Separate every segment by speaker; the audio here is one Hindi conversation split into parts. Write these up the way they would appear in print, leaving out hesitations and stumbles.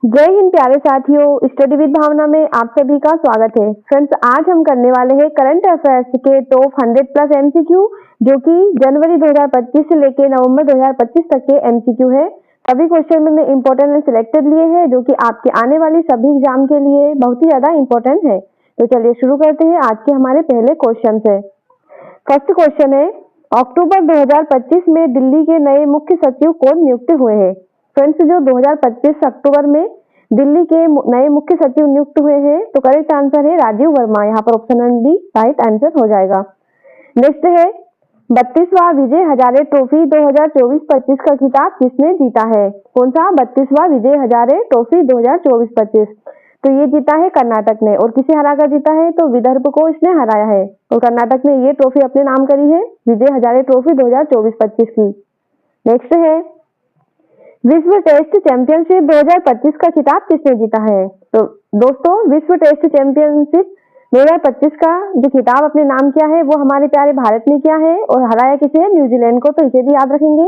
Speaker 1: जय हिंद प्यारे साथियों, स्टडी विद भावना में आप सभी का स्वागत है। फ्रेंड्स, आज हम करने वाले हैं करंट अफेयर्स के टॉप 100 प्लस एमसीक्यू, जो कि जनवरी 2025 से लेकर नवंबर 2025 तक के एमसीक्यू है। सभी क्वेश्चन मैंने इंपॉर्टेंट एंड सिलेक्टेड लिए हैं, जो कि आपके आने वाली सभी एग्जाम के लिए बहुत ही ज्यादा इंपॉर्टेंट है। तो चलिए शुरू करते हैं आज के हमारे पहले क्वेश्चन से। फर्स्ट क्वेश्चन है, अक्टूबर 2025 में दिल्ली के नए मुख्य सचिव कौन नियुक्त हुए हैं? फ्रेंड्स, जो 2025 अक्टूबर में दिल्ली के नए मुख्य सचिव नियुक्त हुए हैं, तो करेक्ट आंसर है राजीव वर्मा। यहाँ पर ऑप्शन बी राइट आंसर हो जाएगा। नेक्स्ट है, 32वां विजय हजारे ट्रॉफी 2024-25 का खिताब किसने जीता है? कौन सा 32वां विजय हजारे ट्रॉफी 2024-25? तो ये जीता है कर्नाटक ने। और किसे हराकर जीता है? तो विदर्भ को इसने हराया है। और कर्नाटक ने ये ट्रॉफी अपने नाम करी है, विजय हजारे ट्रॉफी 2024-25 की। नेक्स्ट है, विश्व टेस्ट चैंपियनशिप 2025 का खिताब किसने जीता है? तो दोस्तों, विश्व टेस्ट चैंपियनशिप 2025 का जो खिताब अपने नाम किया है, वो हमारे प्यारे भारत ने किया है। और हराया किसे है? न्यूजीलैंड को। तो इसे भी याद रखेंगे,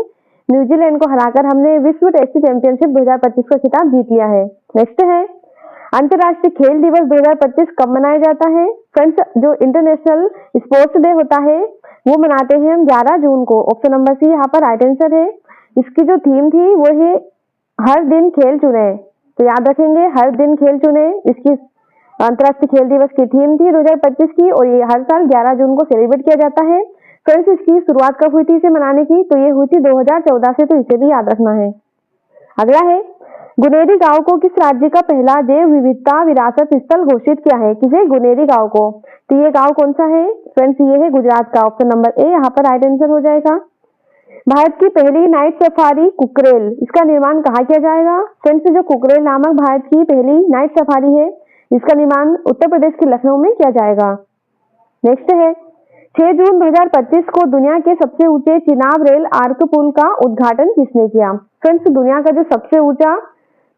Speaker 1: न्यूजीलैंड को हराकर हमने विश्व टेस्ट चैंपियनशिप 2025 का खिताब जीत लिया है। नेक्स्ट है, अंतर्राष्ट्रीय खेल दिवस 2025 कब मनाया जाता है? फ्रेंड्स, जो इंटरनेशनल स्पोर्ट्स डे होता है, वो मनाते हैं हम 11 जून को। ऑप्शन नंबर सी यहाँ पर राइट आंसर है। इसकी जो थीम थी वो है हर दिन खेल चुने। तो याद रखेंगे, हर दिन खेल चुने इसकी अंतर्राष्ट्रीय खेल दिवस की थीम थी 2025 की। और ये हर साल 11 जून को सेलिब्रेट किया जाता है। फ्रेंड्स, इसकी शुरुआत कब हुई थी इसे मनाने की? तो ये हुई थी 2014 से। तो इसे भी याद रखना है। अगला है, गुनेरी गांव को किस राज्य का पहला जैव विविधता विरासत स्थल घोषित किया है? किसे? गुनेरी गांव को। तो ये गांव कौन सा है? फ्रेंड्स, ये है गुजरात का। ऑप्शन नंबर ए यहाँ पर राइट आंसर हो जाएगा। भारत की पहली नाइट सफारी कुकरेल, इसका निर्माण कहाँ किया जाएगा? फ्रेंड्स, जो कुकरेल नामक भारत की पहली नाइट सफारी है, इसका निर्माण उत्तर प्रदेश के लखनऊ में किया जाएगा। नेक्स्ट है, 6 जून 2025 को दुनिया के सबसे ऊंचे चिनाब रेल आर्क पुल का उद्घाटन किसने किया? फ्रेंड्स, दुनिया का जो सबसे ऊंचा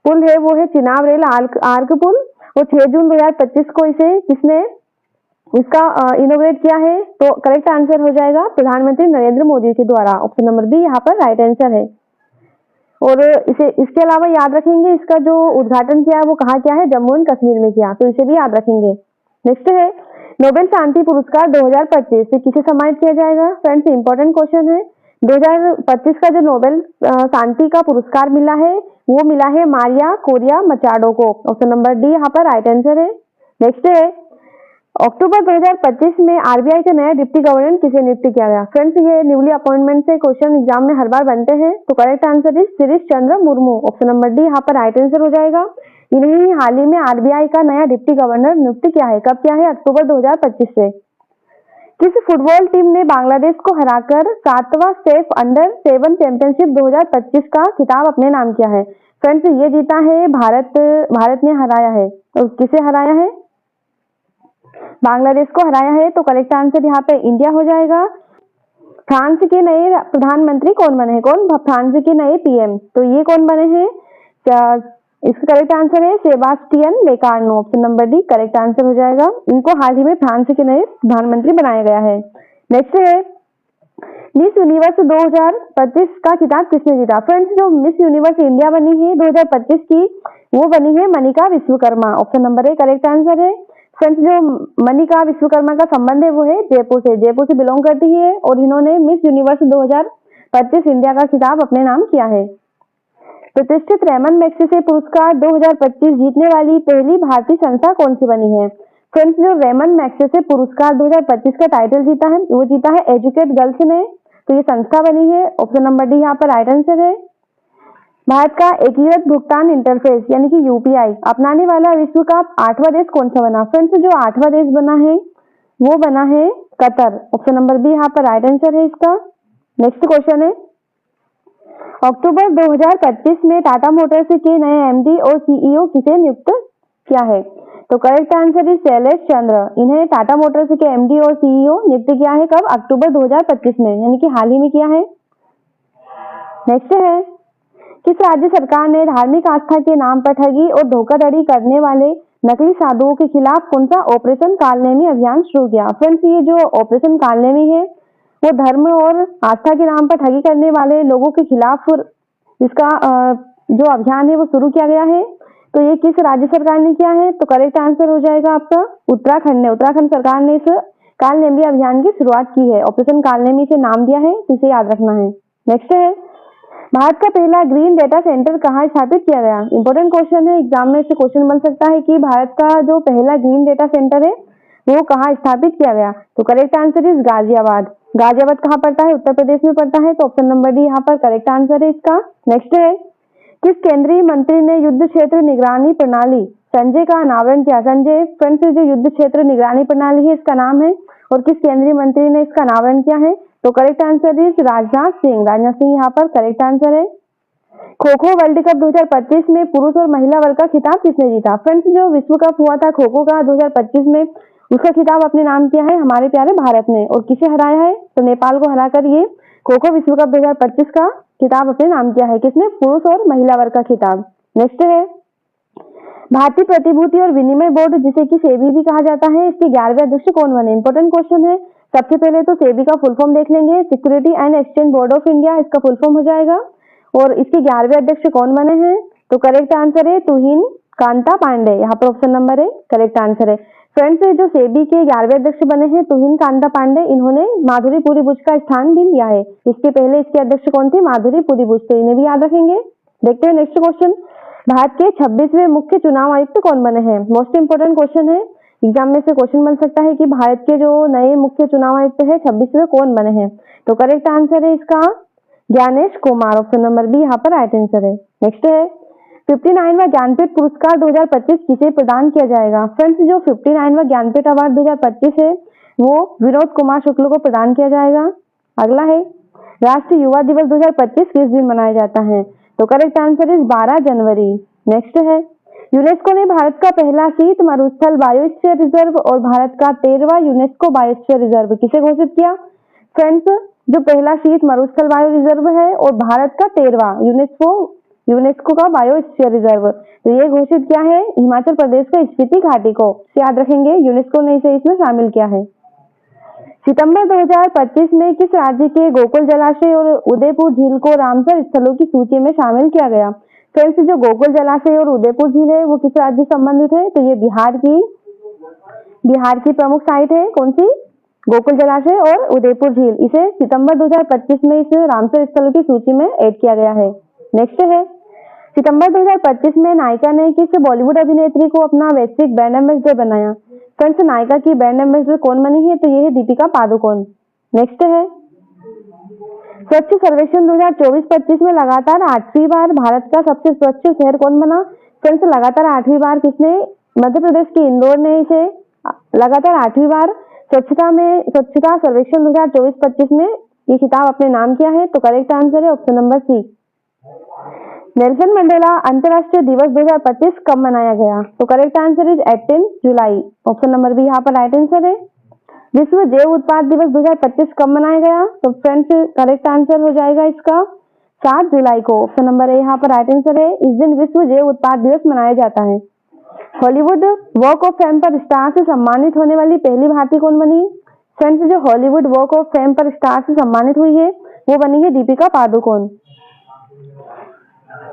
Speaker 1: पुल है वो है चिनाब रेल आर्क पुल। और 6 जून 2025 को इसे किसने इसका इनोग्रेट किया है? तो करेक्ट आंसर हो जाएगा प्रधानमंत्री नरेंद्र मोदी के द्वारा। ऑप्शन नंबर बी यहाँ पर राइट आंसर है। और इसके अलावा याद रखेंगे, इसका जो उद्घाटन किया है वो कहाँ किया है? जम्मू एंड कश्मीर में किया। तो इसे भी याद रखेंगे। नेक्स्ट है, नोबेल शांति पुरस्कार 2025 से किसे सम्मानित किया जाएगा? फ्रेंड्स, इंपॉर्टेंट क्वेश्चन है। 2025 का जो नोबेल शांति का पुरस्कार मिला है, वो मिला है मारिया कोरिया मचाडो को। ऑप्शन नंबर डी यहाँ पर राइट आंसर है। नेक्स्ट है, अक्टूबर 2025 में आरबीआई का नया डिप्टी गवर्नर किसे नियुक्त किया गया? फ्रेंड्स, ये न्यूली अपॉइंटमेंट से क्वेश्चन एग्जाम में हर बार बनते हैं। तो correct answer is Shirish Chandra Murmu. Option number D यहाँ पर राइट आंसर हो जाएगा। इन्हें हाल ही में आरबीआई का नया डिप्टी गवर्नर नियुक्त किया है। कब किया है? अक्टूबर 2025 से। किस फुटबॉल टीम ने बांग्लादेश को हराकर 7वां सेफ अंडर-7 चैंपियनशिप 2025 का खिताब अपने नाम किया है? फ्रेंड्स, ये जीता है भारत ने हराया है। तो किसे हराया है? बांग्लादेश को हराया है। तो करेक्ट आंसर यहाँ पे इंडिया हो जाएगा। फ्रांस के नए प्रधानमंत्री कौन बने हैं? कौन? फ्रांस के नए पीएम। तो ये कौन बने हैं? इसका करेक्ट आंसर है Sebastien Lecornu. Option number D correct answer हो जाएगा। इनको हाल ही में फ्रांस के नए प्रधानमंत्री बनाया गया है। नेक्स्ट है, मिस यूनिवर्स 2025 का खिताब किसने जीता? फ्रेंड्स, जो मिस यूनिवर्स इंडिया बनी है 2025 की, वो बनी है Manika Vishwakarma. Option number A correct answer है। फ्रेंड्स, जो मनिका विश्वकर्मा का संबंध है वो है जयपुर से बिलोंग करती है। और इन्होंने मिस यूनिवर्स 2025 इंडिया का खिताब अपने नाम किया है। प्रतिष्ठित रेमन मैग्सेसे पुरस्कार 2025 जीतने वाली पहली भारतीय संस्था कौन सी बनी है? फ्रेंड्स, जो रेमन मैग्सेसे पुरस्कार 2025 का टाइटल जीता है, वो जीता है एजुकेट गर्ल्स ने। तो ये संस्था बनी है। ऑप्शन नंबर डी यहाँ पर राइट आंसर है। भारत का एकीकृत भुगतान इंटरफेस यानी कि यूपीआई अपनाने वाला विश्व का 8वां देश कौन सा बना? फ्रेंड्स, जो 8वां देश बना है वो बना है कतर। ऑप्शन नंबर बी यहाँ पर राइट आंसर है इसका। नेक्स्ट क्वेश्चन है, अक्टूबर 2025 में टाटा मोटर्स के नए एमडी और सीईओ किसे नियुक्त किया है? तो करेक्ट आंसर इज शैलेश चंद्र। इन्हें टाटा मोटर्स के एमडी और सीईओ नियुक्त किया है। कब? अक्टूबर 2025 में, यानी कि हाल ही में किया है। नेक्स्ट है, किस राज्य सरकार ने धार्मिक आस्था के नाम पर ठगी और धोखाधड़ी करने वाले नकली साधुओं के खिलाफ कौन सा ऑपरेशन कालनेमी अभियान शुरू किया? फ्रेंड्स, ये जो ऑपरेशन कालनेमी है वो धर्म और आस्था के नाम पर ठगी करने वाले लोगों के खिलाफ इसका जो अभियान है वो शुरू किया गया है। तो ये किस राज्य सरकार ने किया है? तो करेक्ट आंसर हो जाएगा आपका उत्तराखंड ने। उत्तराखंड सरकार ने इस कालनेमी अभियान की शुरुआत की है। ऑपरेशन कालनेमी से नाम दिया है, तो इसे याद रखना है। नेक्स्ट है, भारत का पहला ग्रीन डेटा सेंटर कहाँ स्थापित किया गया? इंपॉर्टेंट क्वेश्चन है, एग्जाम में से क्वेश्चन बन सकता है कि भारत का जो पहला ग्रीन डेटा सेंटर है वो कहाँ स्थापित किया गया? तो correct answer is Ghaziabad. Ghaziabad कहाँ पड़ता है? उत्तर प्रदेश में पड़ता है, तो ऑप्शन नंबर डी यहाँ पर करेक्ट आंसर है इसका। नेक्स्ट है, किस केंद्रीय मंत्री ने युद्ध क्षेत्र निगरानी प्रणाली संजय का अनावरण किया? संजय फ्रेंड्स जो युद्ध क्षेत्र निगरानी प्रणाली है इसका नाम है, और किस केंद्रीय मंत्री ने इसका अनावरण किया है? तो correct answer is Rajnath Singh. Rajnath Singh यहाँ पर करेक्ट आंसर है। खो खो वर्ल्ड कप 2025 में पुरुष और महिला वर्ग का खिताब किसने जीता? फ्रेंड्स जो विश्व कप हुआ था खो खो का 2025 में, उसका खिताब अपने नाम किया है हमारे प्यारे भारत ने। और किसे हराया है? तो नेपाल को हराकर ये खो खो विश्व कप 2025 का खिताब अपने नाम किया है। किसने? पुरुष और महिला वर्ग का खिताब। नेक्स्ट है, भारतीय प्रतिभूति और विनिमय बोर्ड जिसे कि सेबी भी कहा जाता है, इसके 11वें अध्यक्ष कौन बने? इंपॉर्टेंट क्वेश्चन है। सबसे पहले तो सेबी का फुल फॉर्म देख लेंगे, security and exchange board of India इसका फुल फॉर्म हो जाएगा। और इसके 11वें अध्यक्ष कौन बने हैं? तो करेक्ट आंसर है तुहिन कांता पांडे। यहाँ पर ऑप्शन नंबर है करेक्ट आंसर है। फ्रेंड्स जो सेबी के 11वें अध्यक्ष बने हैं तुहिन कांता पांडे, इन्होंने माधुरी पुरी बुच का स्थान भी लिया है। इसके पहले इसके अध्यक्ष कौन थे? माधुरी पुरी बुच, तो इन्हें भी याद रखेंगे। देखते हैं नेक्स्ट क्वेश्चन, भारत के 26वें मुख्य चुनाव आयुक्त कौन बने हैं? मोस्ट इंपोर्टेंट क्वेश्चन है, एग्जाम में से क्वेश्चन बन सकता है कि भारत के जो नए मुख्य चुनाव आयुक्त है 26वें कौन बने हैं? तो करेक्ट आंसर है इसका Gyanesh Kumar. Option number B यहाँ पर राइट आंसर है। नेक्स्ट है, 59वां ज्ञानपीठ पुरस्कार 2025 किसे प्रदान किया जाएगा? फ्रेंड्स जो 59वां ज्ञानपीठ अवार्ड 2025 है वो विनोद कुमार शुक्ल को प्रदान किया जाएगा। अगला है, राष्ट्रीय युवा दिवस 2025 किस दिन मनाया जाता है? तो correct answer is 12 January. Next है, यूनेस्को ने भारत का पहला शीत मरुस्थल बायोस्फीयर रिजर्व और भारत का 13वां यूनेस्को बायोस्फीयर रिजर्व किसे घोषित किया? फ्रेंड्स जो पहला शीत मरुस्थल बायो रिजर्व है और भारत का 13वां यूनेस्को का बायोस्फीयर रिजर्व, तो ये घोषित किया है हिमाचल प्रदेश के स्पीति घाटी को। याद रखेंगे यूनेस्को ने इसे इसमें शामिल किया है। सितंबर 2025 में किस राज्य के गोकुल जलाशय और उदयपुर झील को रामसर स्थलों की सूची में शामिल किया गया? फ्रेंड्स जो गोकुल जलाशय और उदयपुर झील है वो किस राज्य से संबंधित है? तो ये बिहार की प्रमुख साइट है। कौन सी? गोकुल जलाशय और उदयपुर झील। इसे सितंबर 2025 में इस रामसर स्थलों की सूची में ऐड किया गया है। नेक्स्ट है, सितंबर 2025 में नायिका ने किस बॉलीवुड अभिनेत्री को अपना वैश्विक ब्रांड एम्बेसडर बनाया? फ्रेंड्स नायिका की ब्रांड एम्बेसडर कौन बनी है? तो ये है दीपिका पादुकोण। नेक्स्ट है, स्वच्छ सर्वेक्षण 2024-25 में लगातार 8वीं बार भारत का सबसे स्वच्छ शहर कौन बना? फ्रेंड्स लगातार 8वीं बार किसने? मध्य प्रदेश के इंदौर ने इसे लगातार 8वीं बार स्वच्छता सर्वेक्षण 2024-25 में ये खिताब अपने नाम किया है। तो करेक्ट आंसर है option number C. Nelson Mandela अंतर्राष्ट्रीय दिवस 2025 कब मनाया गया? तो correct answer is 18 July. Option number B यहाँ पर राइट आंसर है। विश्व जैव उत्पाद दिवस 2025 कब मनाया गया? तो फ्रेंड्स करेक्ट आंसर हो जाएगा इसका 7 जुलाई को। ऑप्शन नंबर ए यहाँ पर राइट आंसर है। इस दिन विश्व जैव उत्पाद दिवस मनाया जाता है। हॉलीवुड वॉक ऑफ फेम पर स्टार से सम्मानित होने वाली पहली भारतीय कौन बनी? फ्रेंड्स जो हॉलीवुड वॉक ऑफ फेम पर स्टार से सम्मानित हुई है वो बनी है दीपिका पादुकोण।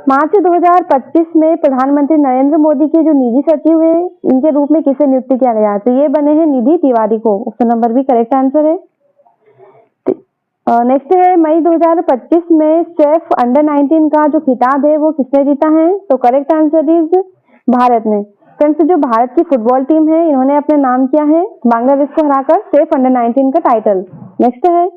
Speaker 1: मार्च 2025 में प्रधानमंत्री नरेंद्र मोदी के जो निजी सचिव है इनके रूप में किसे नियुक्त किया गया? तो ये बने हैं निधि तिवारी को। Option number B correct answer है। नेक्स्ट है, मई 2025 में सेफ अंडर 19 का जो खिताब है वो किसने जीता है? तो करेक्ट आंसर इज भारत ने। फ्रेंड्स जो भारत की फुटबॉल टीम है इन्होंने अपने नाम किया है बांग्लादेश को हराकर सेफ अंडर 19 का टाइटल। नेक्स्ट है,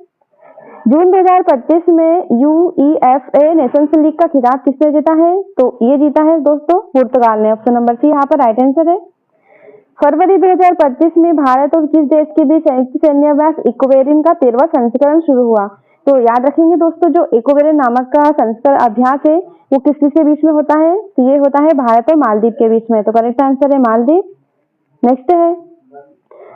Speaker 1: जून 2025 में UEFA नेशंस लीग का खिताब किसने जीता है? तो ये जीता है दोस्तों पुर्तगाल ने। ऑप्शन नंबर सी यहाँ पर राइट आंसर है। फरवरी 2025 में भारत और किस देश के बीच संयुक्त सैन्य अभ्यास इक्वेरिन का 13वां संस्करण शुरू हुआ? तो याद रखेंगे दोस्तों जो इक्वेरिन नामक का संस्करण अभ्यास है वो किस के बीच में होता है? तो ये होता है भारत और मालदीव के बीच में। तो करेक्ट आंसर है मालदीव। नेक्स्ट है,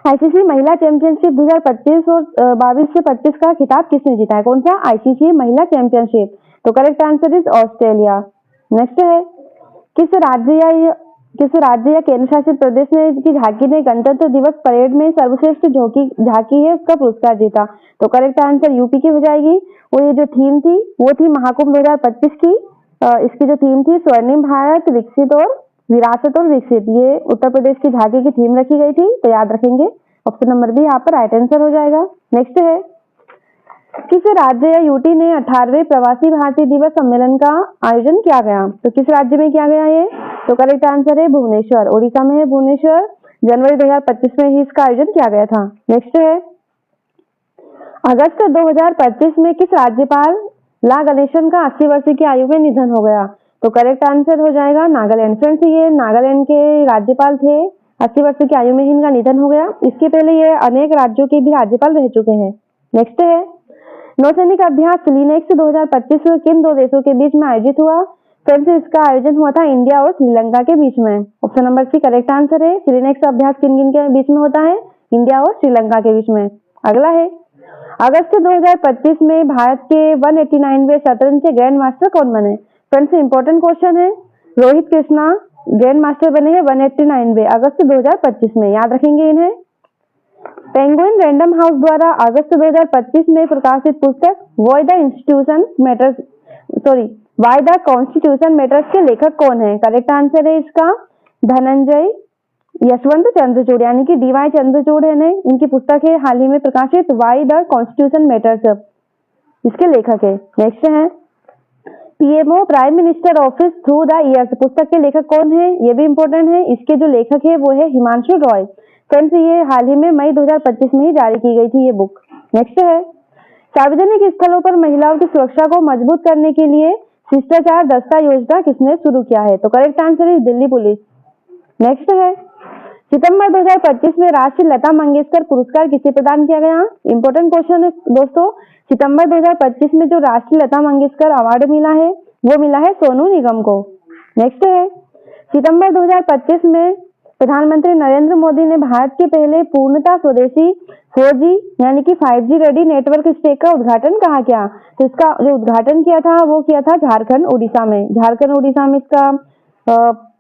Speaker 1: आईसीसी महिला चैंपियनशिप 2025 और 22 से 25 का खिताब किसने जीता है? कौन सा? आईसीसी महिला चैंपियनशिप। तो correct answer is Australia. Next है, किस राज्य या केंद्र शासित प्रदेश ने की झांकी ने गणतंत्र दिवस परेड में सर्वश्रेष्ठ झांकी है उसका पुरस्कार जीता? तो करेक्ट आंसर यूपी की हो जाएगी। और ये जो थीम थी वो थी महाकुंभ 2025 की। इसकी जो थीम थी स्वर्णिम भारत विकसित और विरासत और विकसित, ये उत्तर प्रदेश की झांकी की थीम रखी गई थी, तो याद रखेंगे। ऑप्शन नंबर बी यहाँ पर राइट आंसर हो जाएगा। नेक्स्ट है, किस राज्य या यूटी ने 18वें प्रवासी भारतीय दिवस सम्मेलन का आयोजन किया गया? तो किस राज्य में किया गया ये? तो करेक्ट आंसर है भुवनेश्वर, उड़ीसा में है भुवनेश्वर। जनवरी 2025 में ही इसका आयोजन किया गया था। नेक्स्ट है, अगस्त 2025 में किस राज्यपाल ला गणेशन का 80 वर्ष की आयु में निधन हो गया? तो करेक्ट आंसर हो जाएगा नागालैंड। फ्रेंड्स, ये नागालैंड के राज्यपाल थे, 80 वर्ष की आयु में ही इनका निधन हो गया। इसके पहले ये अनेक राज्यों के भी राज्यपाल रह चुके हैं। नेक्स्ट है, नौसैनिक अभ्यास सिलिनेक्स 2025 किन दो देशों के बीच में आयोजित हुआ? फ्रेंड्स, इसका आयोजन हुआ था इंडिया और श्रीलंका के बीच में। Option number C correct answer है। सिलिनेक्स अभ्यास किन किन के बीच में होता है? इंडिया और श्रीलंका के बीच में। अगला है, अगस्त 2025 में भारत के 189वें शतरंज के ग्रैंड मास्टर कौन बने? फ्रेंड्स, इंपॉर्टेंट क्वेश्चन है। रोहित कृष्णा ग्रैंड मास्टर बने हैं 189वें अगस्त 2025 में, याद रखेंगे इन्हें। पेंगुइन रैंडम हाउस द्वारा अगस्त 2025 में प्रकाशित पुस्तक वाई द कॉन्स्टिट्यूशन मैटर्स के लेखक कौन है? करेक्ट आंसर है इसका धनंजय यशवंत चंद्रचूड़, यानी कि डीवाई चंद्रचूड़ है ने इनकी पुस्तक है हाल ही में प्रकाशित वाई द कॉन्स्टिट्यूशन मैटर्स, इसके लेखक है। नेक्स्ट है, PMO prime minister office through the years पुस्तक के लेखक कौन है? ये भी इंपॉर्टेंट है। इसके जो लेखक है वो है हिमांशु रॉय। फ्रेंड्स, ये हाल ही में मई 2025 में ही जारी की गई थी ये बुक। नेक्स्ट है, सार्वजनिक स्थलों पर महिलाओं की सुरक्षा को मजबूत करने के लिए शिष्टाचार दस्ता योजना किसने शुरू किया है? तो करेक्ट आंसर है दिल्ली पुलिस। नेक्स्ट है, सितंबर 2025 में राष्ट्रीय लता मंगेशकर पुरस्कार किसे प्रदान किया गया? इंपॉर्टेंट क्वेश्चन है दोस्तों। सितंबर 2025 में जो राष्ट्रीय लता मंगेशकर अवार्ड मिला है वो मिला है सोनू निगम को। नेक्स्ट है, सितंबर 2025 में प्रधानमंत्री नरेंद्र मोदी ने भारत के पहले पूर्णतः स्वदेशी 4G यानी कि 5G रेडी नेटवर्क स्टेक का उद्घाटन कहाँ किया? तो इसका जो उद्घाटन किया था वो किया था झारखंड उड़ीसा में। झारखंड उड़ीसा में इसका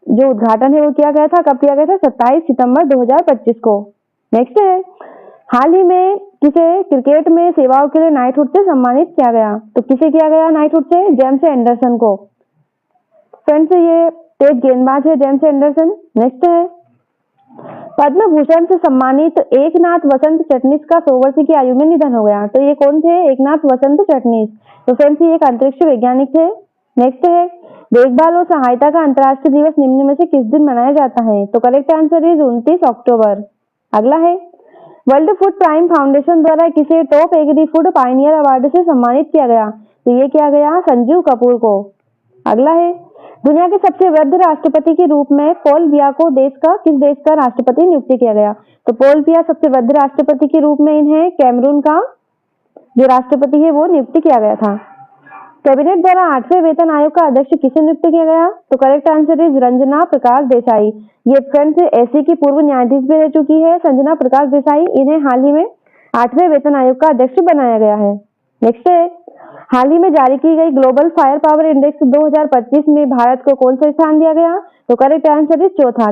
Speaker 1: जो उद्घाटन है वो किया गया था। कब किया गया था? 27 सितंबर 2025 को। नेक्स्ट है, हाल ही में किसे क्रिकेट में सेवाओं के लिए नाइटहुड से सम्मानित किया गया? तो किसे किया गया नाइटहुड से? जेम्स एंडरसन को। फ्रेंड्स, ये तेज गेंदबाज है जेम्स एंडरसन। नेक्स्ट है, पद्म भूषण से सम्मानित एकनाथ वसंत चटनीस का 100 वर्ष की आयु में निधन हो गया। तो ये कौन थे? एकनाथ वसंत चटनीस। तो फ्रेंड्स, ये एक अंतरिक्ष वैज्ञानिक थे। नेक्स्ट है, देखभाल और सहायता का अंतर्राष्ट्रीय दिवस निम्न में से किस दिन मनाया जाता है? तो करेक्ट आंसर इज 29 अक्टूबर। अगला है, वर्ल्ड फूड प्राइम फाउंडेशन द्वारा किसे top agri food Pioneer award से सम्मानित किया गया? तो ये किया गया संजीव कपूर को। अगला है, दुनिया के सबसे वृद्ध राष्ट्रपति के रूप में पॉल बिया को किस देश का राष्ट्रपति नियुक्त किया गया? तो पॉल बिया सबसे वृद्ध राष्ट्रपति के रूप में इन्हें कैमरून का जो राष्ट्रपति है वो नियुक्त किया गया था। कैबिनेट द्वारा 8वें वेतन आयोग का अध्यक्ष किसे नियुक्त किया गया? तो correct answer is Ranjana Prakash Desai. ये फ्रेंड्स एसी की पूर्व न्यायाधीश भी रह चुकी है संजना प्रकाश देसाई। इन्हें हाल ही में 8वें वेतन आयोग का अध्यक्ष बनाया गया है। नेक्स्ट है, हाल ही में जारी की गई ग्लोबल फायर पावर इंडेक्स 2025 में भारत को कौन सा स्थान दिया गया? तो करेक्ट आंसर इज चौथा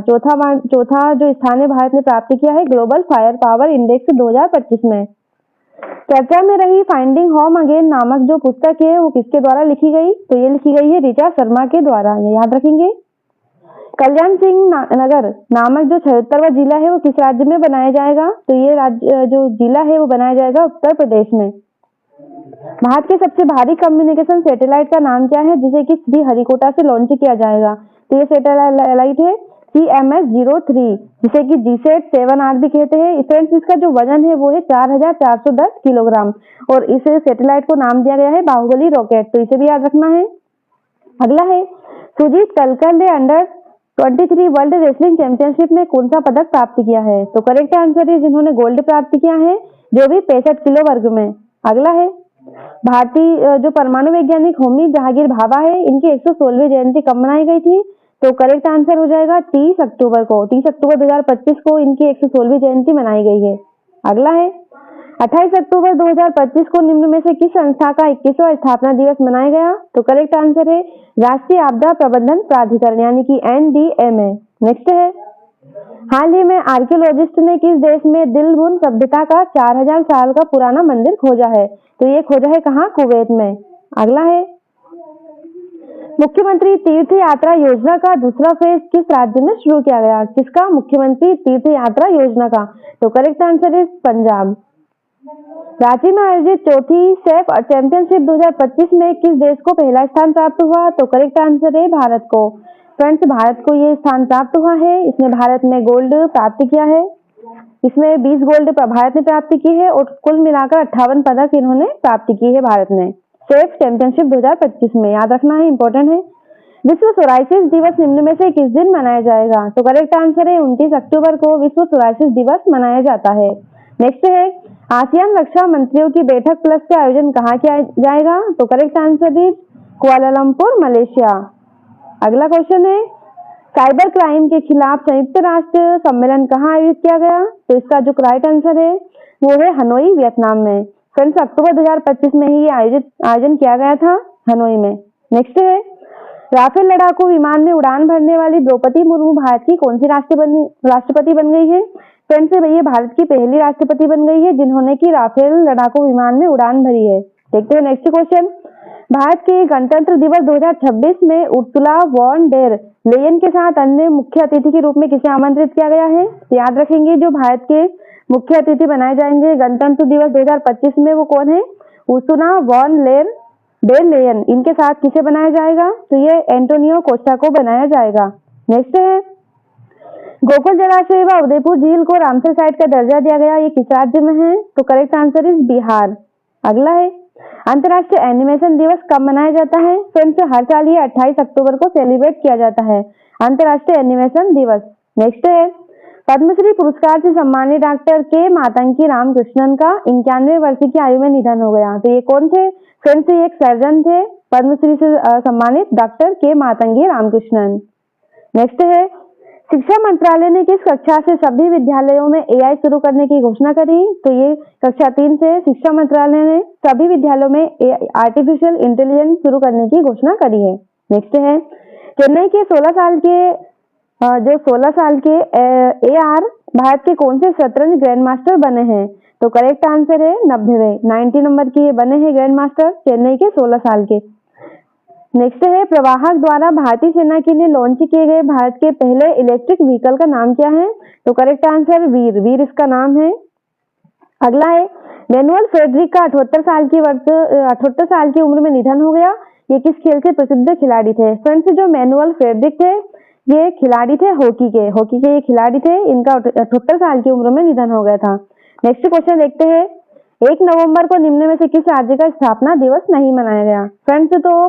Speaker 1: जो स्थान है भारत ने प्राप्त किया है ग्लोबल फायर पावर इंडेक्स 2025 में। चर्चा में रही फाइंडिंग होम अगेन नामक जो पुस्तक है वो किसके द्वारा लिखी गई? तो ये लिखी गई है ऋचा शर्मा के द्वारा, ये याद रखेंगे। कल्याण सिंह नगर नामक जो 76वां जिला है वो किस राज्य में बनाया जाएगा? तो ये राज्य जो जिला है वो बनाया जाएगा उत्तर प्रदेश में। भारत के सबसे भारी कम्युनिकेशन सैटेलाइट का नाम क्या है जिसे कि श्रीहरिकोटा से लॉन्च किया जाएगा? तो ये सैटेलाइट है CMS-03 जिसे कि GSAT-7R भी कहते हैं। फ्रेंड्स, इसका जो वजन है वो है 4410 किलोग्राम और इस सैटेलाइट को नाम दिया गया है बाहुबली रॉकेट, तो इसे भी याद रखना है। अगला है, सुजीत कलकर ने अंडर 23 वर्ल्ड रेसलिंग चैंपियनशिप में कौन सा पदक प्राप्त किया है? तो करेक्ट आंसर है जिन्होंने गोल्ड प्राप्त किया है जो भी 65 किलो वर्ग में। अगला है, भारतीय जो परमाणु वैज्ञानिक होमी जहांगीर भाभा है इनकी 116वीं जयंती कब मनाई गई थी? तो करेक्ट आंसर हो जाएगा 30 अक्टूबर को। 30 अक्टूबर 2025 को इनकी 116वीं जयंती मनाई गई है। अगला है, 28 अक्टूबर 2025 को निम्न में से किस संस्था का 21वां स्थापना दिवस मनाया गया? तो करेक्ट आंसर है राष्ट्रीय आपदा प्रबंधन प्राधिकरण यानी कि NDMA। नेक्स्ट है, हाल ही में आर्कियोलॉजिस्ट ने किस देश में दिलबुन सभ्यता का 4000 साल का पुराना मंदिर खोजा है? तो ये खोजा है कहाँ? कुवैत में। अगला है, मुख्यमंत्री तीर्थ यात्रा योजना का दूसरा फेज किस राज्य में शुरू किया गया? किसका? मुख्यमंत्री तीर्थ यात्रा योजना का। तो correct answer is Punjab. Ranchi में आयोजित चौथी सेफ चैंपियनशिप 2025 में किस देश को पहला स्थान प्राप्त हुआ? तो करेक्ट आंसर है भारत को। फ्रेंड्स, भारत को ये स्थान प्राप्त हुआ है। इसमें भारत ने गोल्ड प्राप्त किया है। इसमें 20 गोल्ड भारत ने प्राप्त की है और कुल मिलाकर 58 पदक इन्होंने प्राप्त की है भारत ने सेफ चैंपियनशिप 2025 में। याद रखना है, इंपॉर्टेंट है। विश्व सोराइसिस दिवस निम्न में से किस दिन मनाया जाएगा? तो करेक्ट आंसर है 29 अक्टूबर को विश्व सोराइसिस दिवस मनाया जाता है। नेक्स्ट है आसियान रक्षा मंत्रियों की बैठक प्लस का आयोजन कहाँ किया जाएगा? तो correct answer is Kuala Lumpur, Malaysia. अगला क्वेश्चन है साइबर क्राइम के खिलाफ संयुक्त राष्ट्र सम्मेलन कहाँ आयोजित किया गया? तो इसका जो राइट आंसर है वो है हनोई, वियतनाम में। फ्रेंड्स, अक्टूबर 2025 में ही आयोजन किया गया था हनोई में। नेक्स्ट है राफेल लड़ाकू विमान में उड़ान भरने वाली द्रौपदी मुर्मू भारत की कौन सी राष्ट्रपति बन गई है? फ्रेंड्स, ये भारत की पहली राष्ट्रपति बन गई है जिन्होंने की राफेल लड़ाकू विमान में उड़ान भरी है। देखते हैं नेक्स्ट क्वेश्चन। भारत के गणतंत्र दिवस 2026 में उर्सुला वॉन डेर लेयन के साथ अन्य मुख्य अतिथि के रूप में किसे आमंत्रित किया गया है? तो याद रखेंगे जो भारत के मुख्य अतिथि बनाए जाएंगे गणतंत्र दिवस 2025 में वो कौन है? Ursula von der Leyen. इनके साथ किसे बनाया जाएगा? तो ये एंटोनियो कोस्टा को बनाया जाएगा। नेक्स्ट है गोकुल जलाशय व उदयपुर झील को रामसर साइट का दर्जा दिया गया, ये किस राज्य में है? तो करेक्ट आंसर इज बिहार। अगला है अंतर्राष्ट्रीय एनिमेशन दिवस कब मनाया जाता है? फ्रेंड्स, हर साल ये 28 अक्टूबर को सेलिब्रेट किया जाता है अंतर्राष्ट्रीय एनिमेशन दिवस। नेक्स्ट है पद्मश्री पुरस्कार से सम्मानित डॉक्टर के मातंगी रामकृष्णन का 91 वर्ष की आयु में निधन हो गया। तो ये कौन थे? फ्रेंड्स, ये एक सर्जन थे पद्मश्री से सम्मानित डॉक्टर के मातंगी रामकृष्णन। नेक्स्ट है शिक्षा मंत्रालय ने किस कक्षा से सभी विद्यालयों में एआई शुरू करने की घोषणा करी? तो ये कक्षा 3 से शिक्षा मंत्रालय ने सभी विद्यालयों में आर्टिफिशियल इंटेलिजेंस शुरू करने की घोषणा करी है। नेक्स्ट है चेन्नई के 16 साल के AR भारत के कौन से शतरंज ग्रैंड मास्टर बने हैं? तो करेक्ट आंसर है 90 नंबर की ये बने हैं ग्रैंड मास्टर चेन्नई के 16 साल के। नेक्स्ट है प्रवाहक द्वारा भारतीय सेना के लिए लॉन्च किए गए भारत के पहले इलेक्ट्रिक व्हीकल का नाम क्या है? तो करेक्ट आंसर वीर इसका नाम है। अगला है मैनुअल फ्रेडरिक का 78 साल की उम्र में निधन हो गया। ये किस खेल से प्रसिद्ध खिलाड़ी थे? फ्रेंड्स, जो मैनुअल फ्रेडरिक थे ये खिलाड़ी थे हॉकी के ये खिलाड़ी थे। इनका 78 साल की उम्र में निधन हो गया था। नेक्स्ट क्वेश्चन देखते हैं 1 नवंबर को निम्न में से किस राज्य का स्थापना दिवस नहीं मनाया गया? फ्रेंड्स, तो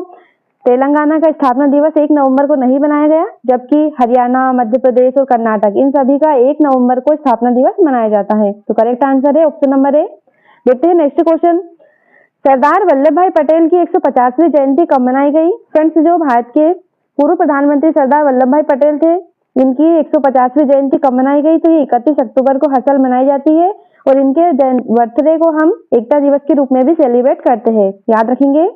Speaker 1: तेलंगाना का स्थापना दिवस 1 नवंबर को नहीं मनाया गया, जबकि हरियाणा, मध्य प्रदेश और कर्नाटक इन सभी का 1 नवंबर को स्थापना दिवस मनाया जाता है। तो करेक्ट आंसर है ऑप्शन नंबर ए। देखते हैं नेक्स्ट क्वेश्चन सरदार वल्लभ भाई पटेल की 150वीं जयंती कब मनाई गई? फ्रेंड्स, जो भारत के पूर्व प्रधानमंत्री सरदार वल्लभ भाई पटेल थे इनकी 150वीं जयंती कब मनाई गई? तो ये 31 अक्टूबर को हर साल मनाई जाती है और इनके बर्थडे को हम एकता दिवस के रूप में भी सेलिब्रेट करते हैं। याद रखेंगे।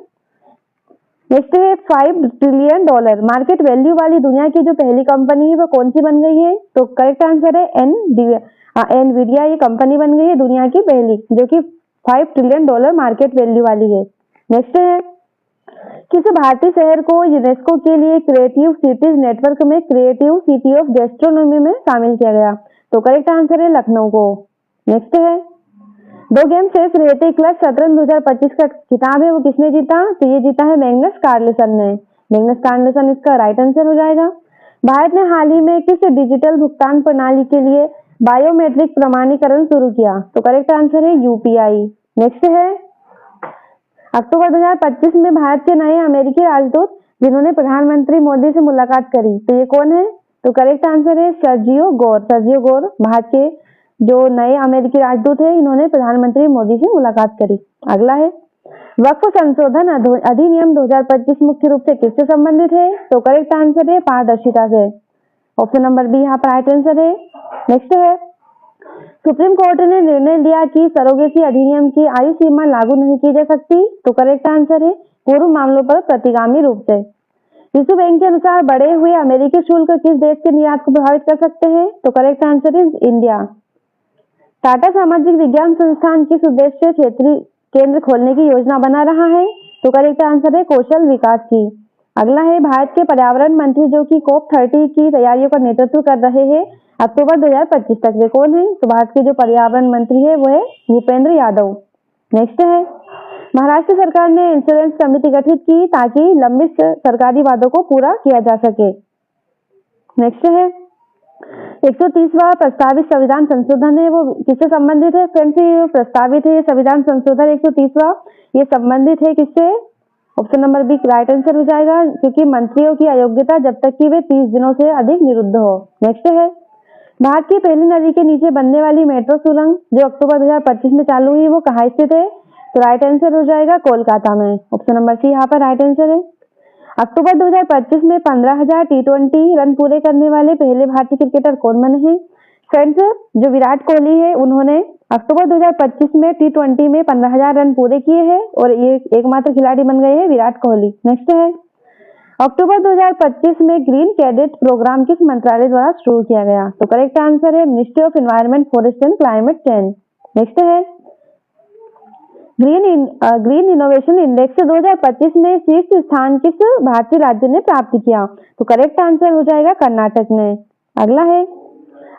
Speaker 1: नेक्स्ट है $5 ट्रिलियन मार्केट वैल्यू वाली दुनिया की जो पहली कंपनी है वो कौन सी बन गई है? तो करेक्ट आंसर है एनवीडिया। ये कंपनी बन गई है दुनिया की पहली जो कि $5 ट्रिलियन मार्केट वैल्यू वाली है। नेक्स्ट है किस भारतीय शहर को यूनेस्को के लिए क्रिएटिव सिटीज नेटवर्क में क्रिएटिव सिटी ऑफ गैस्ट्रोनॉमी में शामिल किया गया? तो करेक्ट आंसर है लखनऊ को। नेक्स्ट है 2 गेम शेष रहते क्लब शतरंज 2025 का खिताब है वो किसने जीता? तो ये जीता है मैग्नस कार्लसन ने। मैग्नस कार्लसन इसका राइट आंसर हो जाएगा। भारत ने हाल ही में किस डिजिटल भुगतान प्रणाली के लिए बायोमेट्रिक प्रमाणीकरण शुरू किया? तो करेक्ट आंसर है यूपीआई। नेक्स्ट है अक्टूबर 2025 में भारत के नए अमेरिकी राजदूत जिन्होंने प्रधानमंत्री मोदी से मुलाकात करी तो ये कौन है? तो करेक्ट आंसर है सर्जियो गोर। भारत के जो नए अमेरिकी राजदूत है इन्होंने प्रधानमंत्री मोदी से मुलाकात करी। अगला है वक्फ संशोधन अधिनियम 2025 मुख्य रूप से किससे संबंधित है? तो करेक्ट आंसर है पारदर्शिता से। ऑप्शन नंबर बी यहाँ पर राइट आंसर है। नेक्स्ट है सुप्रीम कोर्ट ने निर्णय लिया कि सरोगेसी अधिनियम की आयु सीमा लागू नहीं की जा सकती। तो करेक्ट आंसर है पूर्व मामलों पर प्रतिगामी रूप से। विश्व बैंक के अनुसार बढ़े हुए अमेरिकी शुल्क किस देश के निर्यात को प्रभावित कर सकते हैं? तो correct answer is India. Tata सामाजिक विज्ञान संस्थान किस उद्देश्य से क्षेत्रीय केंद्र खोलने की योजना बना रहा है? तो करेक्ट आंसर है कौशल विकास की। अगला है भारत के पर्यावरण मंत्री जो कि COP30 की तैयारियों का नेतृत्व कर रहे हैं अक्टूबर 2025 तक। वे कौन है? तो भारत के जो पर्यावरण मंत्री है वो है भूपेंद्र यादव। नेक्स्ट है महाराष्ट्र सरकार ने इंश्योरेंस समिति गठित की ताकि लंबित सरकारी वादों को पूरा किया जा सके। नेक्स्ट है 130वां प्रस्तावित संविधान संशोधन है वो किससे संबंधित है? फ्रेंड्स ये प्रस्तावित है संविधान संशोधन 130वां, ये संबंधित है किससे? Option number B right answer हो जाएगा, क्योंकि मंत्रियों की अयोग्यता जब तक कि वे 30 दिनों से अधिक निरुद्ध हो। नेक्स्ट है भारत की पहली नदी के नीचे बनने वाली मेट्रो सुरंग जो अक्टूबर 2025 में चालू हुई वो कहाँ स्थित है? तो राइट आंसर हो जाएगा कोलकाता में। ऑप्शन नंबर सी यहाँ पर राइट आंसर है। अक्टूबर 2025 में 15,000 T20 रन पूरे करने वाले पहले भारतीय क्रिकेटर कौन बने हैं? फ्रेंड्स जो विराट कोहली है उन्होंने अक्टूबर 2025 में T20 में 15,000 रन पूरे किए हैं और ये एकमात्र खिलाड़ी बन गए हैं विराट कोहली। नेक्स्ट है अक्टूबर 2025 में ग्रीन कैडेट प्रोग्राम किस मंत्रालय द्वारा शुरू किया गया? तो करेक्ट आंसर है ministry of environment forest and climate change. Next है ग्रीन इनोवेशन इंडेक्स 2025 में शीर्ष स्थान किस भारतीय राज्य ने प्राप्त किया? तो करेक्ट आंसर हो जाएगा कर्नाटक ने। अगला है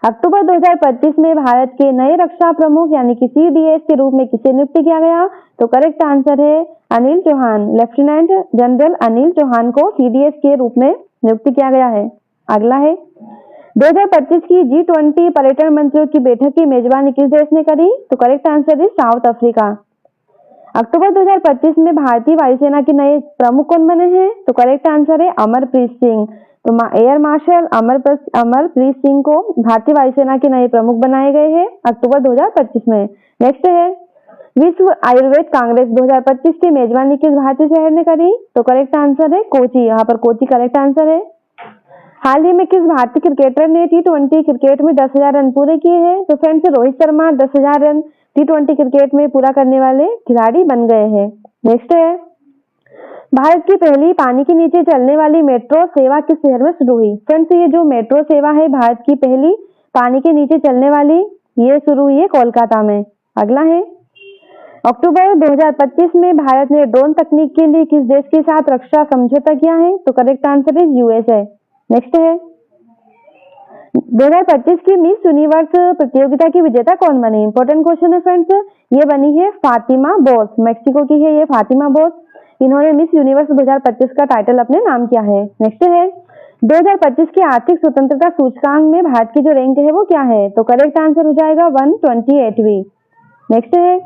Speaker 1: अक्टूबर 2025 में भारत के नए रक्षा प्रमुख यानी कि CDS के रूप में किसे नियुक्त किया गया? तो करेक्ट आंसर है अनिल चौहान। लेफ्टिनेंट जनरल अनिल चौहान को CDS के रूप में नियुक्त किया गया है। अगला है 2025 की G20 पर्यटन मंत्रियों की बैठक की मेजबानी किस देश ने करी? तो करेक्ट आंसर है साउथ अफ्रीका। अक्टूबर 2025 में भारतीय वायुसेना के नए प्रमुख कौन बने हैं? तो करेक्ट आंसर है अमरप्रीत सिंह। तो एयर मार्शल अमरप्रीत सिंह को भारतीय वायुसेना के नए प्रमुख बनाए गए हैं अक्टूबर 2025 में। नेक्स्ट है विश्व आयुर्वेद कांग्रेस 2025 की मेजबानी किस भारतीय शहर ने करी? तो करेक्ट आंसर है कोची। यहाँ पर कोची करेक्ट आंसर है। हाल ही में किस भारतीय क्रिकेटर ने T20 क्रिकेट में 10,000 रन पूरे किए हैं? तो friends Rohit Sharma 10,000 run T20 cricket में पूरा करने वाले खिलाड़ी बन गए हैं। नेक्स्ट है भारत की पहली पानी के नीचे चलने वाली मेट्रो सेवा किस शहर में शुरू हुई? फ्रेंड्स ये जो मेट्रो सेवा है भारत की पहली पानी के नीचे चलने वाली ये शुरू हुई है कोलकाता में। अगला है अक्टूबर 2025 में भारत ने ड्रोन तकनीक के लिए किस देश के साथ रक्षा समझौता किया है? तो करेक्ट आंसर है USA। नेक्स्ट है 2025 की मिस यूनिवर्स प्रतियोगिता की विजेता कौन बनी? इंपॉर्टेंट क्वेश्चन है फ्रेंड्स। ये बनी है फातिमा बोस, मैक्सिको की है ये फातिमा बोस। इन्होंने मिस यूनिवर्स 2025 का टाइटल अपने नाम किया है। नेक्स्ट है 2025 की आर्थिक स्वतंत्रता सूचकांक में भारत की जो रैंक है वो क्या है? तो करेक्ट आंसर हो जाएगा 128वीं। नेक्स्ट है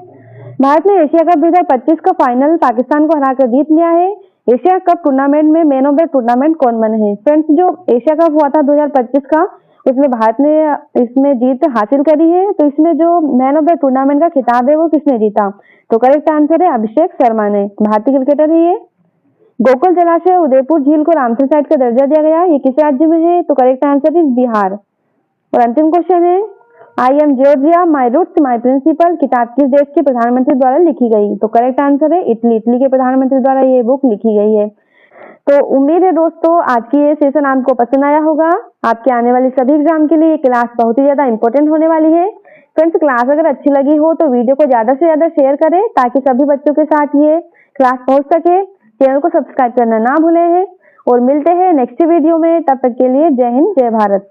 Speaker 1: भारत ने एशिया कप 2025 का फाइनल पाकिस्तान को हराकर जीत लिया है। एशिया कप टूर्नामेंट में मैन ऑफ द टूर्नामेंट कौन बने हैं? फ्रेंड्स जो एशिया कप हुआ था 2025 का उसमें भारत ने इसमें जीत हासिल करी है। तो इसमें जो मैन ऑफ द टूर्नामेंट का खिताब है वो किसने जीता? तो करेक्ट आंसर है अभिषेक शर्मा ने, भारतीय क्रिकेटर है ये। गोकुल जलाशय उदयपुर झील को रामसर साइट का दर्जा दिया गया, ये किस राज्य में है? तो करेक्ट आंसर इज बिहार। और अंतिम क्वेश्चन है I am Giorgia my roots my principle किताब किस देश के प्रधानमंत्री द्वारा लिखी गई? तो करेक्ट आंसर है इटली। इटली के प्रधानमंत्री द्वारा ये बुक लिखी गई है। तो उम्मीद है दोस्तों आज की ये सेशन आपको पसंद आया होगा। आपके आने वाली सभी एग्जाम के लिए ये क्लास बहुत ही ज्यादा इंपॉर्टेंट होने वाली है। फ्रेंड्स क्लास अगर अच्छी लगी हो तो वीडियो को ज्यादा से ज्यादा शेयर करें ताकि सभी बच्चों के साथ ये क्लास पहुंच सके। चैनल को सब्सक्राइब करना ना भूलें और मिलते हैं नेक्स्ट वीडियो में। तब तक के लिए जय हिंद जय भारत।